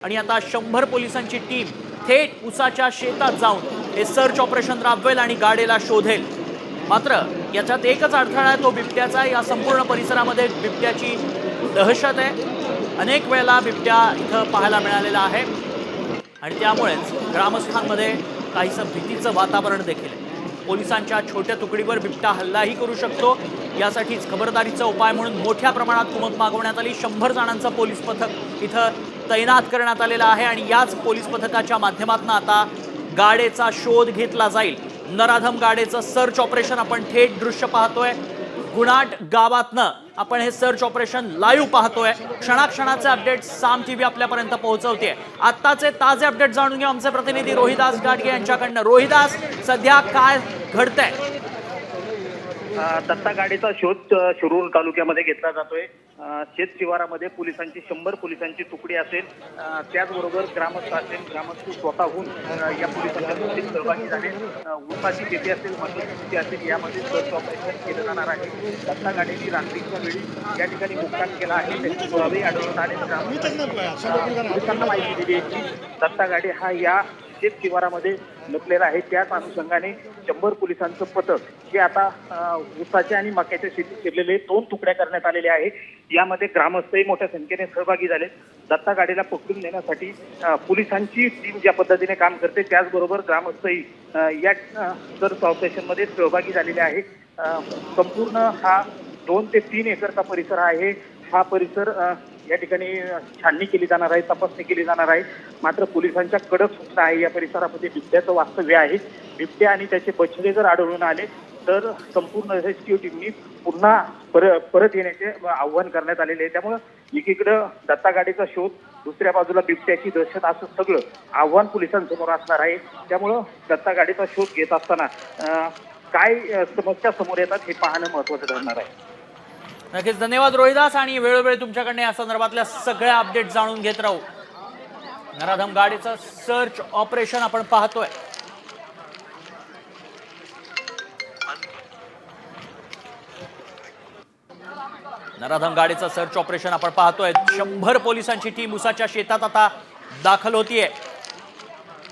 आणि आता 100 पोलिसांची टीम थेट उसाच्या शेतात जाऊन हे सर्च ऑपरेशन राबवेल आणि गाडीला शोधेल। मात्र याच्यात एकच अडथळा आहे, तो बिबट्याचा। या संपूर्ण परिसरामध्ये बिबट्याची दहशत आहे। अनेक वेळेला बिबट्या इथं पाहायला मिळालेला आहे आणि त्यामुळेच ग्रामस्थांमध्ये काहीसं भीतीचं वातावरण देखील आहे। पोलिसांच्या छोट्या तुकडीवर बिबट्या हल्लाही करू शकतो। यासाठीच खबरदारीचा उपाय म्हणून मोठ्या प्रमाणात कुमक मागवण्यात आली। 100 जणांचं पोलीस पथक इथं तैनात करण्यात आलेला आहे आणि याच पोलीस पथकाच्या माध्यमातून आता गाडेचा शोध घेतला जाईल। नराधम गाडेचं सर्च ऑपरेशन आपण थेट दृश्य पाहतोय। गुणाट गावातनं आपण हे सर्च ऑपरेशन लाईव्ह पाहतोय। क्षणाक्षणाचे अपडेट साम टीव्ही आपल्यापर्यंत पोहोचवते। आत्ताचे ताजे अपडेट जाणून घेऊ आमचे प्रतिनिधी रोहिदास गाडगे यांच्याकडनं। रोहिदास, सध्या काय घडतंय? दत्ता गाडीचा शोध शिरूर तालुक्यामध्ये घेतला जातोय। शेत शिवारामध्ये पोलिसांची 100 पोलिसांची तुकडी असेल, त्याचबरोबर ग्रामस्थ असेल, ग्रामस्थ स्वतःहून या पोलिसांच्या तुकडीत सहभागी झाले। उसाची शेती असेल, मजुरी शेती असेल, यामध्ये सर्च ऑपरेशन केलं जाणार आहे। दत्ता गाडीने रात्रीच्या वेळी या ठिकाणी मुक्काम केला आहे। त्याची पुरावे आढळून आले। पोलिसांना माहिती दिली की दत्ता गाडी हा या शेत शिवारामध्ये लपलेला आहे। त्याच अनुषंगाने 100 पोलिसांचं पथक हे आता उसाच्या आणि मक्याच्या शेतीत शिरलेले 2 तुकड्या करण्यात आलेले आहे। यामध्ये ग्रामस्थही मोठ्या संख्येने सहभागी झाले। दत्ता गाडीला पकडून देण्यासाठी पोलिसांची टीम ज्या पद्धतीने काम करते, त्याचबरोबर ग्रामस्थही या सर्च ऑपरेशनमध्ये सहभागी झालेले आहे। संपूर्ण हा 2 ते 3 एकरचा परिसर आहे। हा परिसर या ठिकाणी छाननी केली जाणार आहे, तपासणी केली जाणार आहे। मात्र पोलिसांच्या कडक सूचना आहे। या परिसरामध्ये बिबट्याचं वास्तव्य आहे। बिबट्या आणि त्याचे बछडे जर आढळून आले तर संपूर्ण रेस्क्यू टीमनी पुन्हा परत येण्याचे आव्हान करण्यात आलेले आहे। त्यामुळे एकीकडे दत्ता गाडीचा शोध, दुसऱ्या बाजूला बिबट्याची दहशत, असं सगळं आव्हान पोलिसांसमोर असणार आहे। त्यामुळं दत्ता गाडीचा शोध घेत असताना काय समस्या समोर येतात हे पाहणं महत्त्वाचं ठरणार आहे। नक्कीच धन्यवाद रोहिदास, आणि वेळोवेळी तुमच्याकडे या संदर्भातल्या सगळ्या अपडेट जाणून घेत राहू। नराधम गाडीचं सर्च ऑपरेशन आपण पाहतोय। नराधम गाडीचं सर्च ऑपरेशन आपण पाहतोय। 100 पोलिसांची टीम उसाच्या शेतात आता दाखल होतीये।